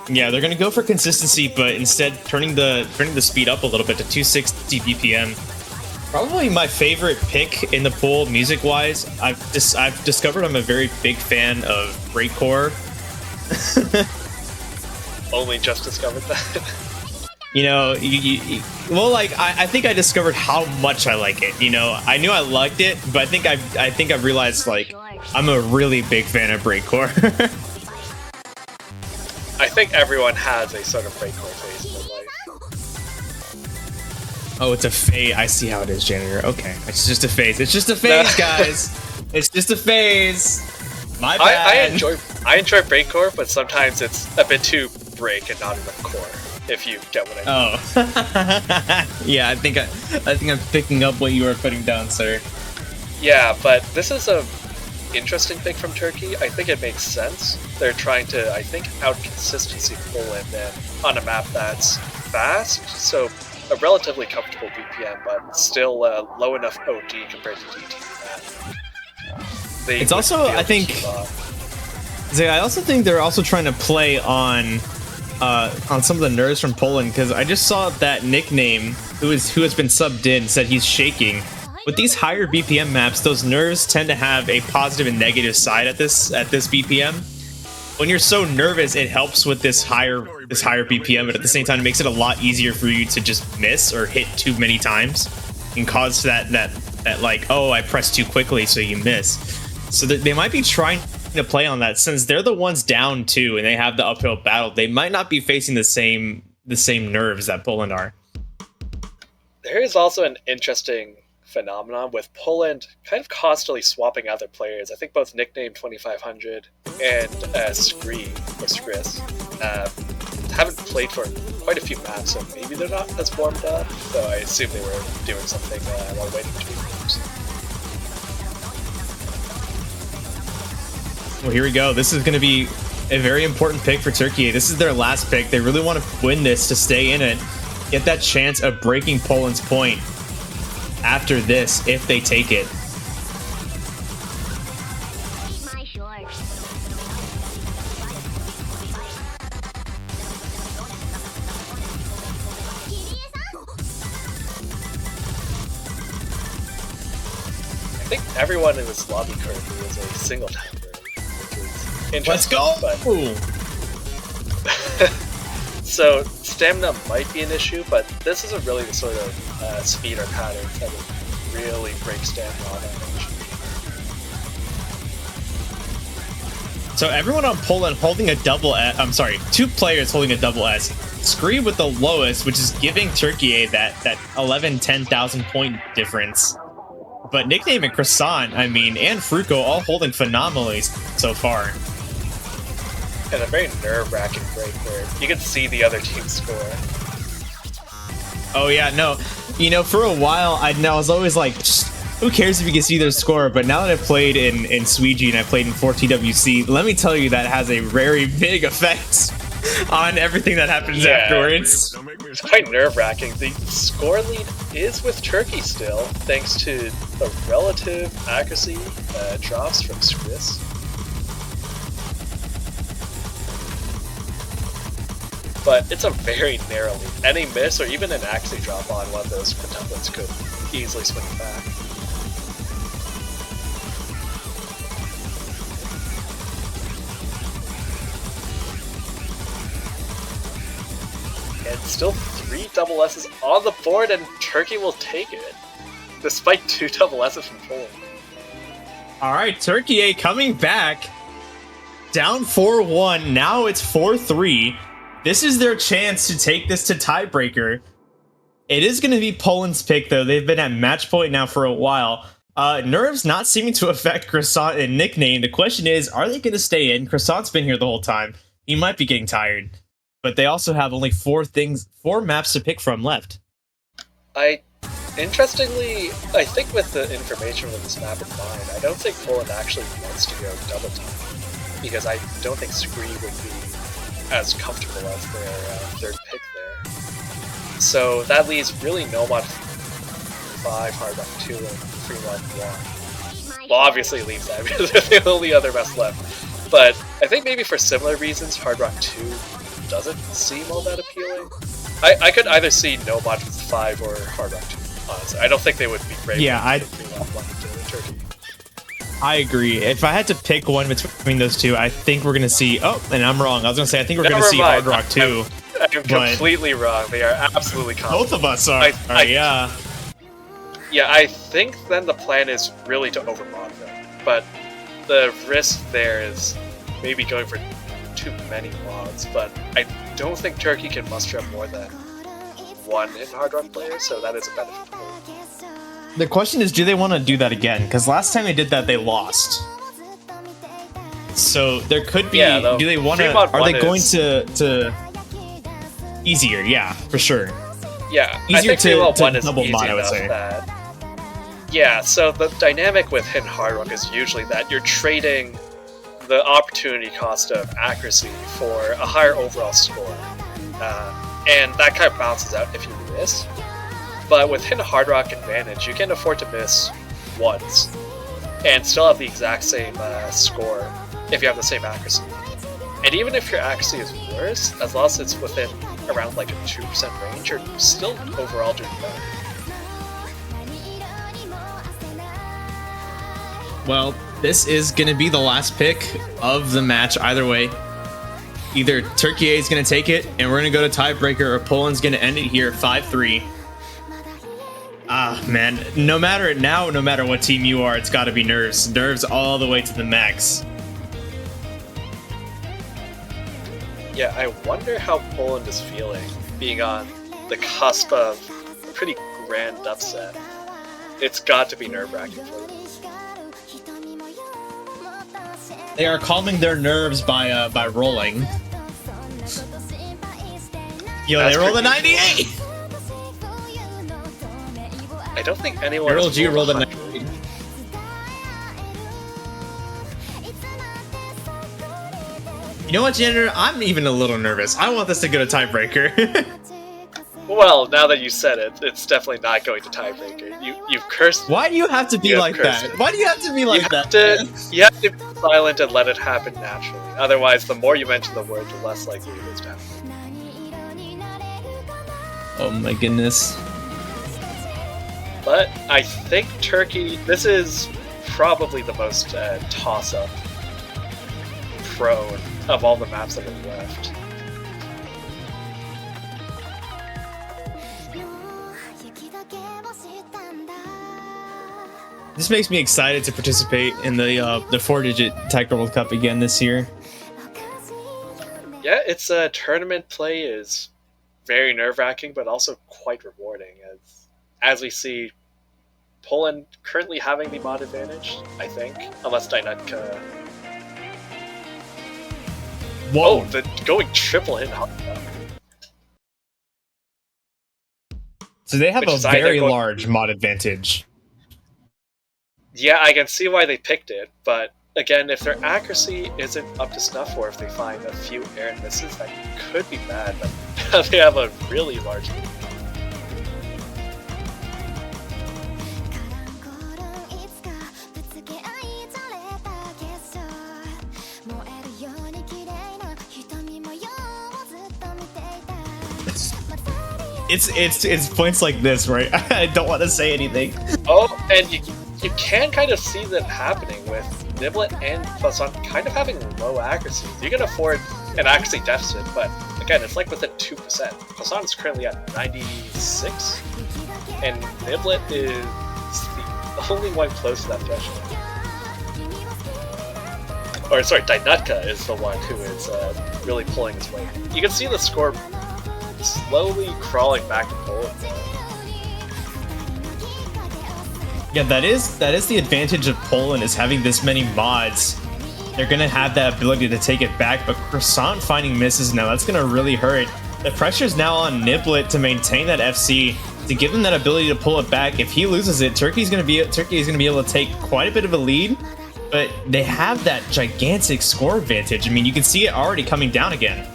Yeah, they're gonna go for consistency, but instead turning the speed up a little bit to 260 BPM. Probably my favorite pick in the pool, music-wise. I've discovered I'm a very big fan of breakcore. Only just discovered that. You know, well, like I think I discovered how much I like it. You know, I knew I liked it, but I think I've realized like I'm a really big fan of breakcore. I think everyone has a sort of breakcore phase in their life. Oh, it's a phase. I see how it is, janitor. Okay, it's just a phase. It's just a phase, guys. It's just a phase. My bad. I enjoy breakcore, but sometimes it's a bit too break and not enough core. If you get what I mean. Oh, yeah. I think I'm picking up what you are putting down, sir. Yeah, but this is a interesting pick from Turkey. I think it makes sense. They're trying to, I think, out consistency Poland on a map that's fast, so a relatively comfortable BPM, but still low enough OD compared to DT that it's also, I think, I also think they're also trying to play on some of the nerves from Poland, because I just saw that Nickname, who has been subbed in, said he's shaking. With these higher BPM maps, those nerves tend to have a positive and negative side at this BPM. When you're so nervous, it helps with this higher BPM, but at the same time, it makes it a lot easier for you to just miss or hit too many times and cause that like, oh, I pressed too quickly, so you miss. So they might be trying to play on that, since they're the ones down too, and they have the uphill battle. They might not be facing the same nerves that Poland are. There is also an interesting phenomenon with Poland kind of constantly swapping out their players. I think both Nickname 2500 and SKRIS haven't played for quite a few maps, so maybe they're not as warmed up, though I assume they were doing something while waiting between games. Well, here we go. This is going to be a very important pick for Turkey. This is their last pick. They really want to win this to stay in it, get that chance of breaking Poland's point after this if they take it. I think everyone in this lobby currently is a single tapper. Let's go! But so stamina might be an issue, but this isn't really the sort of speed or pattern that would really break stamina all that much. So everyone on Poland holding a double S, I'm sorry, 2 players holding a double S. Scree with the lowest, which is giving Turkey that 10,000 point difference. But Nickname and Croissant, I mean, and Fruko all holding phenomenally so far. And a very nerve-wracking break where you can see the other team score. Oh yeah, no. You know, for a while, I was always like, who cares if you can see their score? But now that I've played in Suigi and I played in 4TWC, let me tell you that has a very big effect on everything that happens afterwards. It's quite nerve-wracking. The score lead is with Turkey still, thanks to the relative accuracy drops from SKRIS. But it's a very narrow lead. Any miss or even an accuracy drop on one of those quintuplets could easily swing it back. And still 3 double S's on the board, and Turkey will take it, despite 2 double S's from Poland. Alright, Turkey A coming back. Down 4-1, now it's 4-3. This is their chance to take this to tiebreaker. It is going to be Poland's pick, though. They've been at match point now for a while. Nerves not seeming to affect Croissant and Nickname. The question is, are they going to stay in? Croissant's been here the whole time. He might be getting tired. But they also have only 4 maps to pick from left. Interestingly, I think with the information from this map in mind, I don't think Poland actually wants to go double time, because I don't think Scree would be as comfortable as their third pick there. So that leaves really no mod 5, Hard Rock 2, and Free Mod 1. Well, obviously it leaves that because they're the only other best left. But I think maybe for similar reasons, Hard Rock 2 doesn't seem all that appealing. I could either see no mod 5 or Hard Rock 2 mods. I don't think they would be great. Yeah, I Turkey. I agree. If I had to pick one between those two, I think we're gonna see. Oh, and I'm wrong. I was gonna say I think we're gonna see Hard Rock 2. I'm completely wrong. They are absolutely common. Both of us are. Yeah. Yeah, I think then the plan is really to overmod them, but the risk there is maybe going for too many mods. But I don't think Turkey can muster up more than one in Hard Rock player, so that is a benefit. The question is, do they want to do that again? Because last time they did that, they lost. So there could be. Yeah, do they want to? Are they going to? Easier, yeah, for sure. Yeah, easier I think to one is double easy mod, I would enough say. That, yeah, so the dynamic with Hidden Hard Rock is usually that you're trading the opportunity cost of accuracy for a higher overall score, and that kind of balances out if you miss. But with Hidden Hard Rock advantage, you can afford to miss once and still have the exact same score if you have the same accuracy. And even if your accuracy is worse, as long as it's within around like a 2% range, you're still overall doing better. Well, this is going to be the last pick of the match either way. Either Turkey A is going to take it, and we're going to go to tiebreaker, or Poland's going to end it here 5-3. Ah, man. No matter what team you are, it's got to be nerves. Nerves all the way to the max. Yeah, I wonder how Poland is feeling, being on the cusp of a pretty grand upset. It's got to be nerve-wracking for them. They are calming their nerves by rolling. Yo, they rolled a 98! I don't think anyone Girl has G rolled a 100. 98. You know what, Janitor? I'm even a little nervous. I want this to go to tiebreaker. Well, now that you said it, it's definitely not going to tiebreaker. You've cursed. Why do you have to be like that? It. Why do you have to be like that? You have to be silent and let it happen naturally. Otherwise, the more you mention the word, the less likely it is to happen. Oh my goodness. But I think Turkey, this is probably the most toss-up prone of all the maps that are left. This makes me excited to participate in the 4-digit Taiko World Cup again this year. Yeah, its tournament play is very nerve-wracking, but also quite rewarding. As we see, Poland currently having the mod advantage, I think, unless Dynutka. Whoa! Oh, the going triple hit. So they have a very large mod advantage. Yeah, I can see why they picked it, but again, if their accuracy isn't up to snuff, or if they find a few errant misses, that could be bad, but now they have a really large lead. It's points like this, right? I don't want to say anything. Oh, and you can kind of see that happening with knibblet and Poisson kind of having low accuracy. You can afford an accuracy deficit, but again, it's like within 2%. Poisson is currently at 96, and knibblet is the only one close to that threshold. Or sorry, Dynutka is the one who is really pulling his weight. You can see the score slowly crawling back to Poland. Yeah, that is the advantage of Poland, is having this many mods. They're gonna have that ability to take it back, but Croissant finding misses now, that's gonna really hurt. The pressure's now on knibblet to maintain that FC, to give him that ability to pull it back. If he loses it, Turkey is gonna be able to take quite a bit of a lead, but they have that gigantic score advantage. I mean, you can see it already coming down again.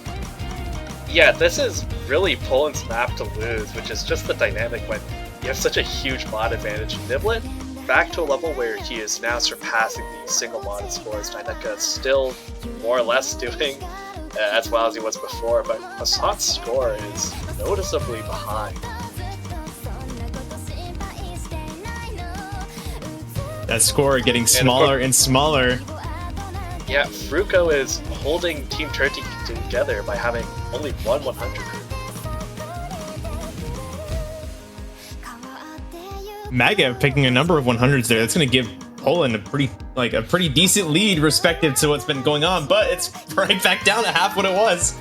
Yeah, this is really Poland's map to lose, which is just the dynamic when you have such a huge mod advantage. knibblet back to a level where he is now surpassing the single modded scores. Dynutka is still more or less doing as well as he was before, but Croissant's score is noticeably behind. That score getting smaller and smaller. Yeah, Fruko is holding Team Turkey together by having only one 100. Magav picking a number of 100s there. That's going to give Poland a pretty decent lead respective to what's been going on, but it's right back down to half what it was.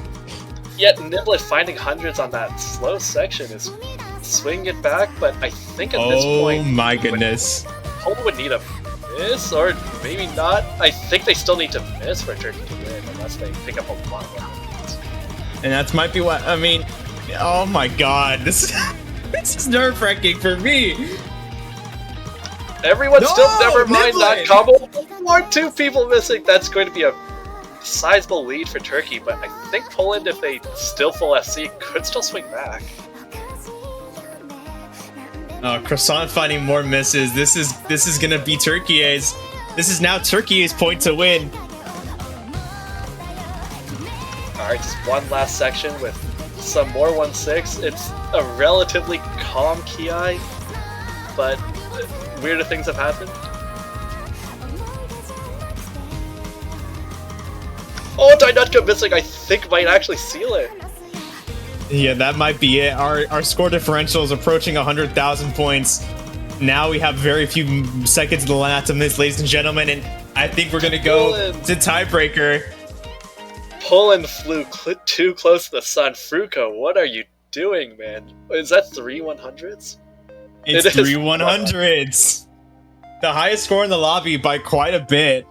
Yet knibblet finding hundreds on that slow section is swinging it back, but I think at this point... Oh my goodness. Poland would need a miss, or maybe not. I think they still need to miss for Turkey to win, unless they pick up a lot more points. And that might be what... I mean, oh my god. This is nerve-wracking for me. Everyone still never mind that combo. 1-2 people missing. That's going to be a sizable lead for Turkey, but I think Poland, if they still full FC, could still swing back. Croissant finding more misses. This is gonna be Turkey's. This is now Turkey's point to win. Alright, just one last section with some more 1-6. It's a relatively calm Ki, but weirder things have happened. Oh, Dynutka missing, I think might actually seal it. Yeah, that might be it. Our score differential is approaching 100,000 points. Now we have very few seconds to the last to miss, ladies and gentlemen, and I think we're gonna go to tiebreaker. Poland flew too close to the sun. Fruko, what are you doing, man? Is that 3 100s? It's 3 100s. The highest score in the lobby by quite a bit.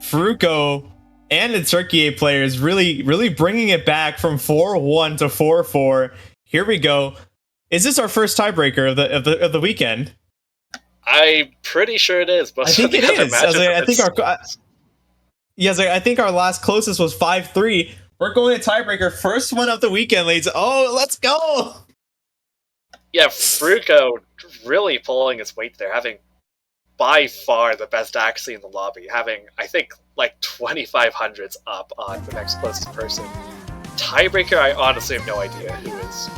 Fruko and the Turkey players really bringing it back from 4-1 to 4-4. Here we go. Is this our first tiebreaker of the weekend? I'm pretty sure it is. But I think it is. I think our last closest was 5-3. We're going to tiebreaker, first one of the weekend, ladies. Oh, let's go! Yeah, Fruko really pulling his weight there, having by far the best accuracy in the lobby, having, I think, like 2,500s up on the next closest person. Tiebreaker, I honestly have no idea who is.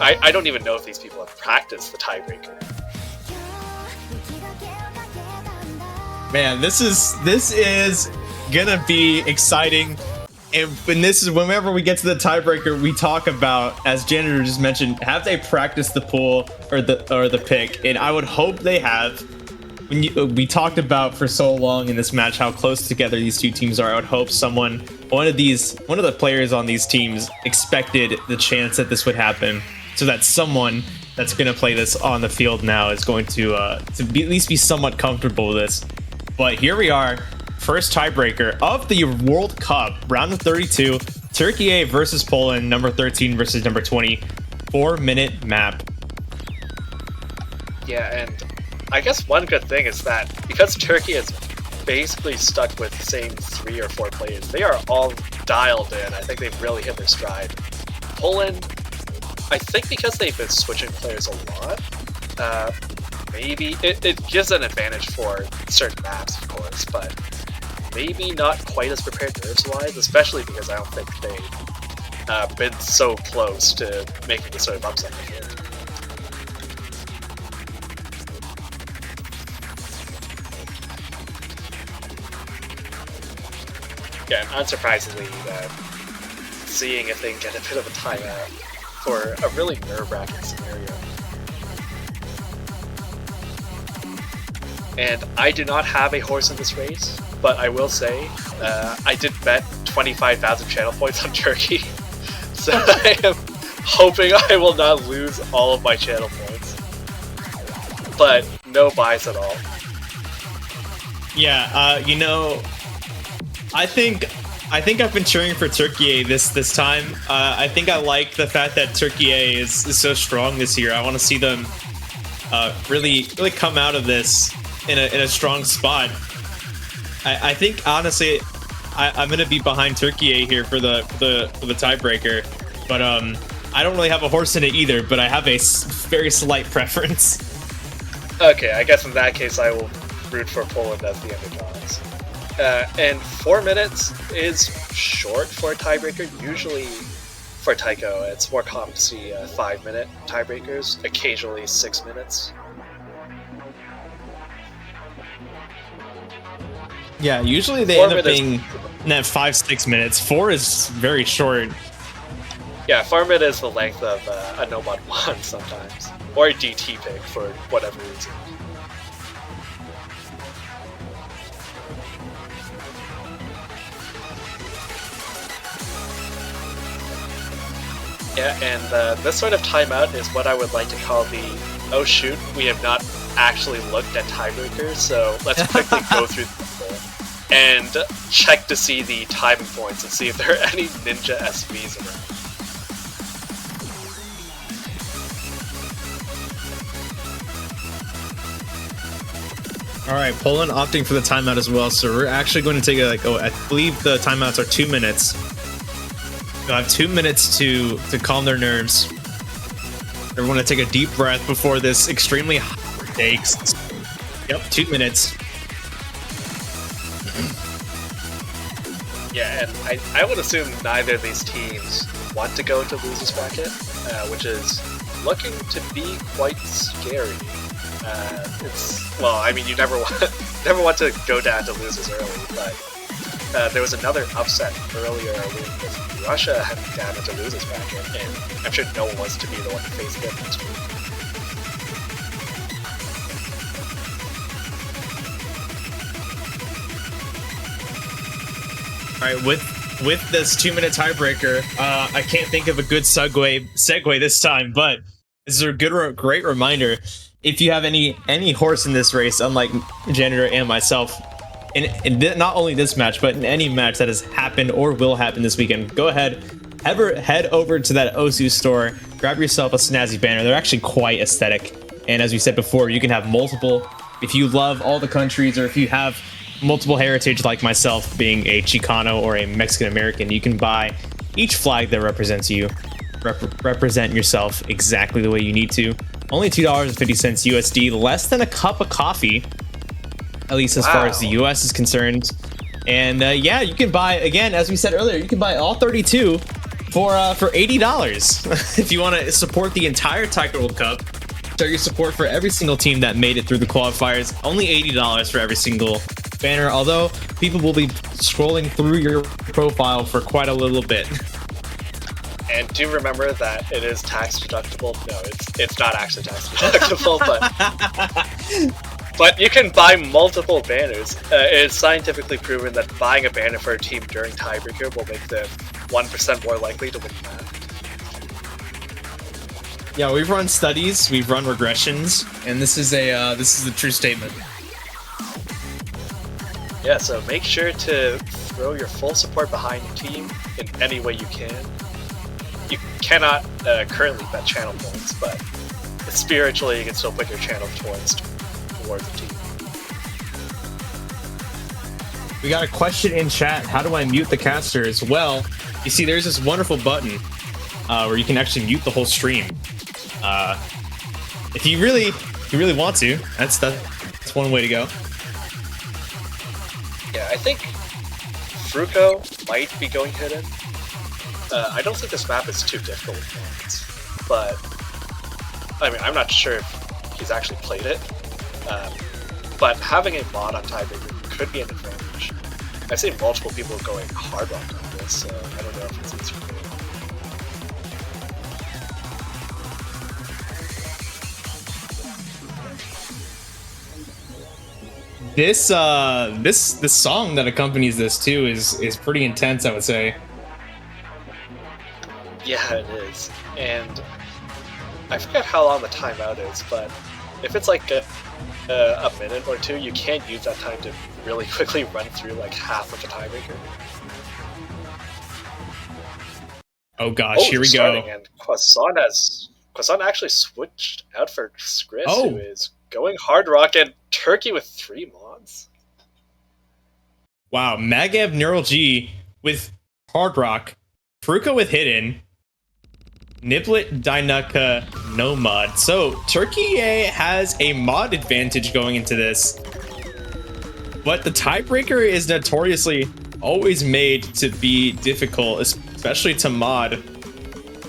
I don't even know if these people have practiced the tiebreaker. Man, this is gonna be exciting. And this is whenever we get to the tiebreaker, we talk about, as Janitor just mentioned, have they practiced the pool or the pick? And I would hope they have. We talked about for so long in this match how close together these two teams are. I would hope one of the players on these teams expected the chance that this would happen, so that someone that's going to play this on the field now is going to at least be somewhat comfortable with this. But here we are, first tiebreaker of the World Cup, round of 32, Turkey versus Poland, number 13 versus number 20, 4-minute map. Yeah, and I guess one good thing is that because Turkey is basically stuck with the same 3 or 4 players, they are all dialed in. I think they've really hit their stride. Poland, I think because they've been switching players a lot, maybe it gives an advantage for certain maps, of course, but maybe not quite as prepared nerves-wise, especially because I don't think they've been so close to making the sort of upset here. Yeah, unsurprisingly, seeing if they can get a bit of a timeout for a really nerve-wracking scenario. And I do not have a horse in this race, but I will say, I did bet 25,000 channel points on Turkey, so I am hoping I will not lose all of my channel points. But no bias at all. Yeah, I think I've been cheering for Turkey this time. I think I like the fact that Turkey is so strong this year. I want to see them really come out of this in a strong spot. I think honestly, I'm gonna be behind Turkey here for the tiebreaker, but I don't really have a horse in it either. But I have a very slight preference. Okay, I guess in that case I will root for Poland as the underdogs. And 4 minutes is short for a tiebreaker. Usually for Taiko, it's more common to see 5-minute tiebreakers, occasionally 6 minutes. Yeah, usually they 4 end up minutes. being in that 5-6 minutes. 4 is very short. Yeah, 4 minutes is the length of a no mod 1 sometimes, or a DT pick for whatever reason. Yeah, and this sort of timeout is what I would like to call the, oh shoot, we have not actually looked at tiebreakers, so let's quickly go through them and check to see the timing points and see if there are any ninja SVs around. All right, Poland opting for the timeout as well, so we're actually going to take I believe the timeouts are 2 minutes. They'll have 2 minutes to calm their nerves. Everyone to take a deep breath before this extremely hot takes. Yep, 2 minutes. Yeah, and I would assume neither of these teams want to go into losers bracket, which is looking to be quite scary. Well, I mean, you never want to go down to losers early, but there was another upset earlier with Russia heading down into losers bracket, and I'm sure no one wants to be the one to face them next week. All right, with this 2-minute tiebreaker, I can't think of a good segue this time, but this is a great reminder. If you have any horse in this race, unlike Janitor and myself, in not only this match, but in any match that has happened or will happen this weekend, go ahead, head over to that Osu store, grab yourself a snazzy banner. They're actually quite aesthetic, and as we said before, you can have multiple. If you love all the countries, or if you have multiple heritage like myself, being a Chicano or a Mexican American, you can buy each flag that represents you, represent yourself exactly the way you need to. Only $2.50 USD, less than a cup of coffee, at least as far as the US is concerned. And yeah, you can buy, again, as we said earlier, you can buy all 32 for $80. If you want to support the entire Taiko World Cup, show your support for every single team that made it through the qualifiers. Only $80 for every single banner, although people will be scrolling through your profile for quite a little bit. And do remember that it is tax deductible. No, it's not actually tax deductible, but you can buy multiple banners. It's scientifically proven that buying a banner for a team during tiebreaker will make them 1% more likely to win the match. Yeah, we've run studies, we've run regressions, and this is a true statement. Yeah, so make sure to throw your full support behind your team in any way you can. You cannot currently bet channel points, but spiritually you can still put your channel towards the team. We got a question in chat. How do I mute the casters? Well, you see, there's this wonderful button where you can actually mute the whole stream. If you really want to, that's one way to go. Yeah, I think Fruko might be going hidden. I don't think this map is too difficult with mods, but I mean, I'm not sure if he's actually played it. But having a mod on tiebreaker could be an advantage. I've seen multiple people going hard rock on this, so I don't know if it's easier for you. This song that accompanies this too is pretty intense, I would say. Yeah, it is. And I forget how long the timeout is, but if it's like a minute or two, you can use that time to really quickly run through like half of the tiebreaker. Oh gosh, here we go. And Croissant actually switched out for SKRIS, who is going hard rock, and Turkey with 3 mods. Wow, Magav Neural G with hard rock, Fruka with hidden, Knibblet Dynuka no mod. So Turkey has a mod advantage going into this, but the tiebreaker is notoriously always made to be difficult, especially to mod.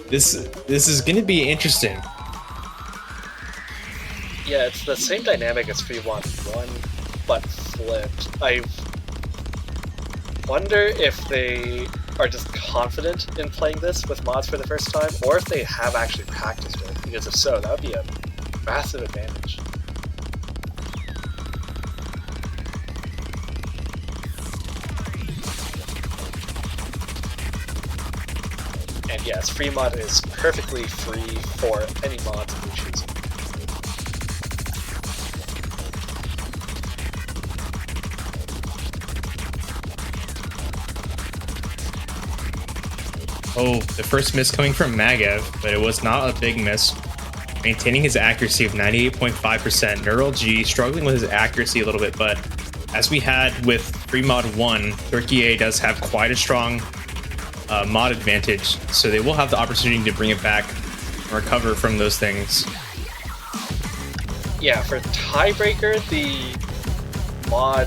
This is going to be interesting. Yeah, it's the same dynamic as 3-1-1, but flipped. wonder if they are just confident in playing this with mods for the first time, or if they have actually practiced it, because if so, that would be a massive advantage. And yes, free mod is perfectly free for any mods that you choose. Oh, the first miss coming from Magev, but it was not a big miss. Maintaining his accuracy of 98.5%. Neural G struggling with his accuracy a little bit, but as we had with free mod 1, Turkey A does have quite a strong mod advantage, so they will have the opportunity to bring it back and recover from those things. Yeah, for Tiebreaker, the mod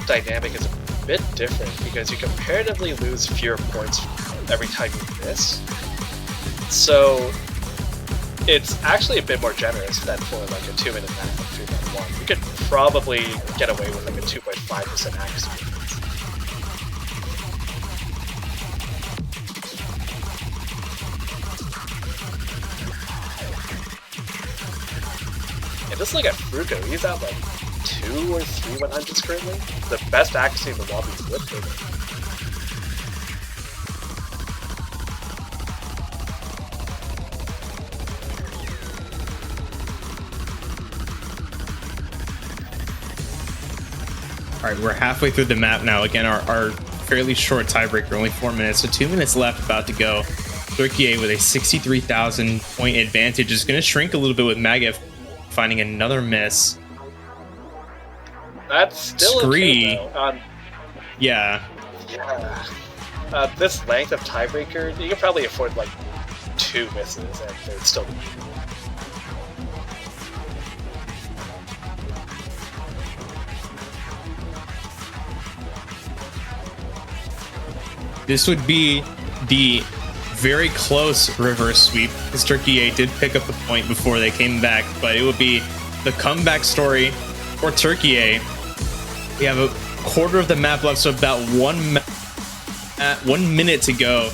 dynamic is a bit different because you comparatively lose fewer points every time you miss. So it's actually a bit more generous than for like a 2-minute map of 3.1. You could probably get away with like a 2.5% accuracy. And just look at Fruko, he's at like 2 or 3 100s currently. The best accuracy in the lobby with him. All right, we're halfway through the map now. Again, our fairly short tiebreaker, only 4 minutes, so 2 minutes left, about to go. Turkey A with a 63,000 point advantage is going to shrink a little bit with Magev finding another miss. That's still SKRI, okay, though. Yeah. This length of tiebreaker, you could probably afford like 2 misses and they'd still be. This would be the very close reverse sweep, because Turkey A did pick up the point before they came back, but it would be the comeback story for Turkey A. We have a quarter of the map left, so about 1 minute to go.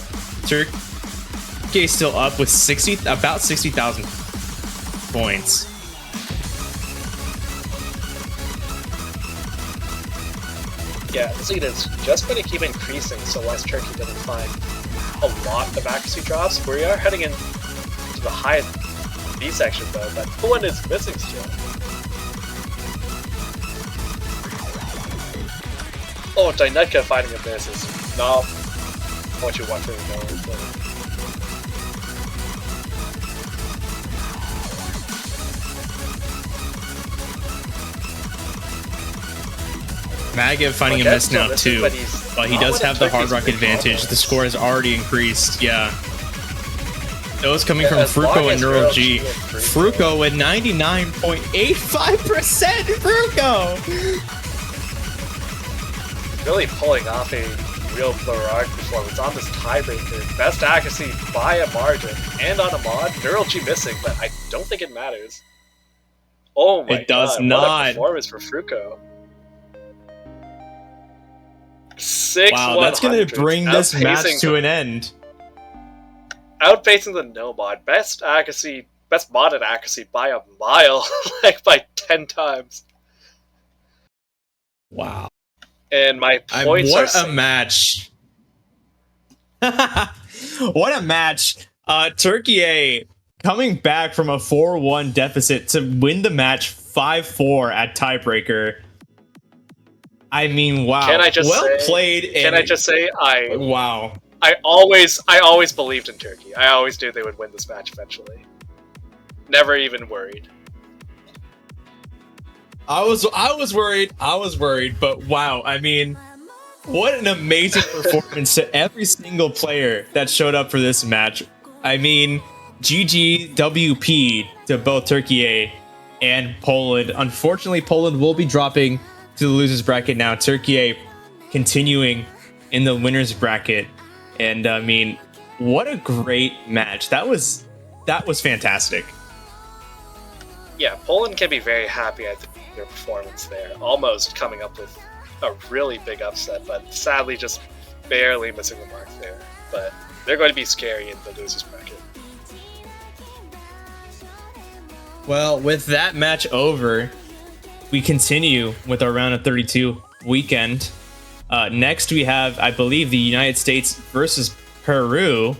Turkey A still up with about 60,000 points. Yeah, this lead is just going to keep increasing so less Turkey doesn't find a lot of accuracy drops. We are heading into the highest B section though, but one is missing still. Oh, Dynetka finding a miss is not what you want to know. Magev finding a miss now too, but he does have the Hard Rock advantage. The score has already increased, yeah. Those coming from Fruko and Neural G. Fruko with 99.85%! Fruko! Really pulling off a real Blurard performance on this tiebreaker. Best accuracy by a margin, and on a mod. Neural G missing, but I don't think it matters. Oh my god, it does not. What a performance for Fruko. 6 wow, that's going to bring this match to an end. Outpacing the no mod. Best accuracy, best modded accuracy by a mile, like by 10 times. Wow. And my points what a match. What a match. Turkey A coming back from a 4-1 deficit to win the match 5-4 at tiebreaker. I mean, wow. Can I just played. Can I just say wow. I always believed in Turkey. I always knew they would win this match eventually. Never even worried. I was worried. But wow, I mean, what an amazing performance to every single player that showed up for this match. I mean, GGWP to both Turkey A and Poland. Unfortunately, Poland will be dropping to the losers bracket now. Turkey A continuing in the winners bracket, and I mean, what a great match. That was fantastic. Yeah, Poland can be very happy at their performance there, almost coming up with a really big upset, but sadly just barely missing the mark there. But they're going to be scary in the losers bracket. Well, with that match over, we continue with our round of 32 weekend. Next, we have, I believe, the United States versus Peru.